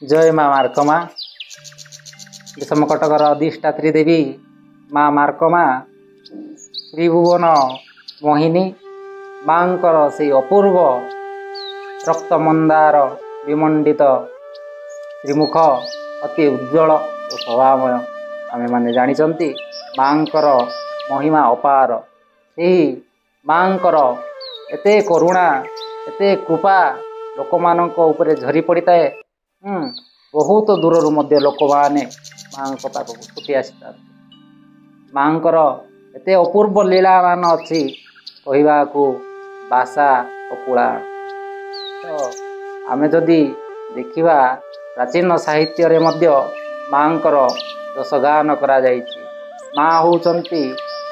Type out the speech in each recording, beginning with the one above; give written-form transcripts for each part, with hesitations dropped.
जय माँ मार्कमा विषम कटकर अधिष्ठात्री देवी माँ मार्कमा त्रिभुवन मोहिनी मांकर से अपूर्व रक्त मंदार विमंडित श्रीमुख अति उज्ज्वल और स्वभावमय आमे माने जानिचंती मांकर महिमा अपार से मांकर एते करुणा एते कृपा लोक मानक उपरे झरी पड़ता है। बहुत दूर लोक मैंने माँ पाखक छुटी आसता मांकर एते अपूर्व लीला मान अच्छी कहवाकू भाषा अकुला। तो आमे जदि देखिबा प्राचीन साहित्य रे मध्य मांकर जसगान करा जायछि। माँ होउचंती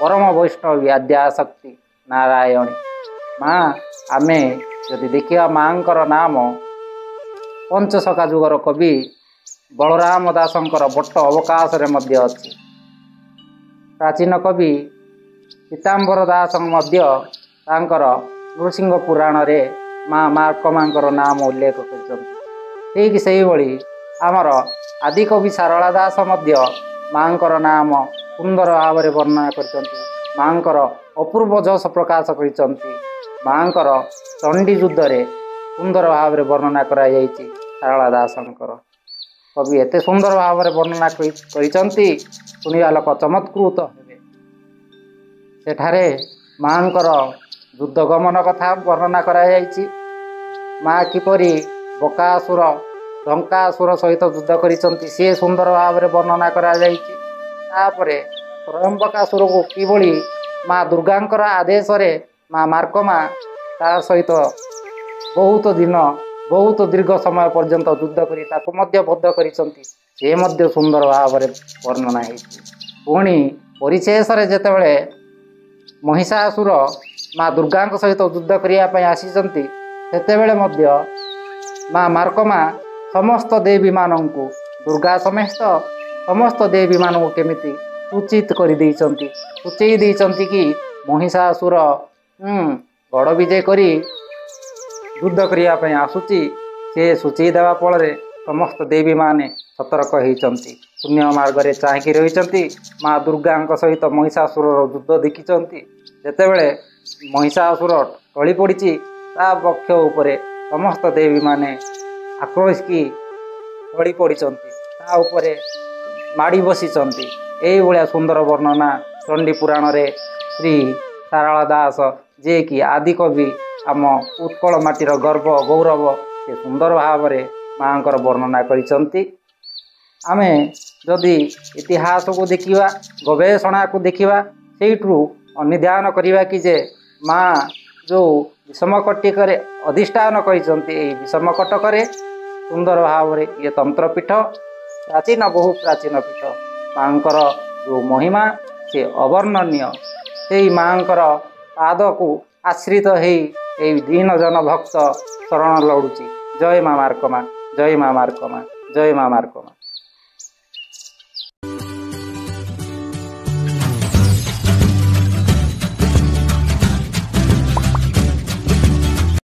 परम वैष्णवी आद्याशक्ति नारायणी माँ। आमे जदि देखिबा मांकर नाम पंचशखा जुगर कवि बलराम दासंकर बट्ट अवकाश रे मध्य अछि। प्राचीन कवि पीताम्बर दास मध्य तांकर नृसिंह पुराण रे माँ मार्कमांकर नाम उल्लेख करछन्ति। ठीक सेही भली आमर आदिकवि सारला दास मध्य मांकर नाम सुंदर भाव में वर्णना करछन्ति। मांकर अपूर्व जस प्रकाश करछन्ति। मांकर चंडी युद्ध रे सुंदर भाव में वर्णना करा जायछि। सारला दासंकर कवि एते सुंदर भाव में वर्णना करछन्ति सुनिया लोक चमत्कृत हेबे। सेठारे मांकर युद्ध गमन कथा वर्णना करा जायछि। माँ किपरि बकासुर ढंकासुर सहित युद्ध करिसंति से सुंदर भाव में वर्णना करा जायछि। तापरे त्रयंबकासुर को किभली माँ दुर्गांकर आदेश रे माँ मार्कमा तार सहित बहुत दिन बहुत दीर्घ समय पर्यंत युद्ध करी ताको मध्य बद्ध करिसंति से मध्य सुंदर भाव में वर्णना हेछि। पुणी परिशेष रे जेतेबेले महिषासुर माँ दुर्गा सहित युद्ध करिया पय आसीसंति सेतेबेले मध्य माँ मार्कमा समस्त देवी मानंकु दुर्गा समेत समस्त देवी मानंकु केमिति सूचित कर देइचंती सूचई देइचंती कि महिषासुर गड़ विजय करी युद्ध करिया पय आसुची। से सूचई देवा फल समस्त देवी माने सतर्क होइचंती शून्य मार्ग रे चाहि रहिचंती। माँ दुर्गा सहित महिषासुर युद्ध देखिचंती। जेतेबेले महिषासुर टळी पड़िची ता वक्ष उपरे समस्त देवी माने आक्रोश की टळी पड़िचंती ता उपरे माड़ी बसिचंती। एई भलिया सुंदर वर्णना चंडी पुराण रे श्री सारला दास जे कि आदि कवि आम उत्कल माटीर गर्व गौरव से सुंदर भाव में मांकर वर्णना करिसंती। आमे जदि इतिहास को देखिवा गवेषणा को देखिवा सेठू अनुध्यान करिवा कि जे माँ जो विषम कटिकरे अधिष्ठान करिसंती एई विषम कटकरे सुंदर भाव में ये तंत्रपीठ प्राचीन बहु प्राचीन पीठ मांकर जो महिमा से अवर्णनीय से मांकर पाद को आश्रित हेई दीन जन भक्त शरण लड़ुची। जय माँ मार्कमा जय माँ मार्कमा जय माँ मार्कमा।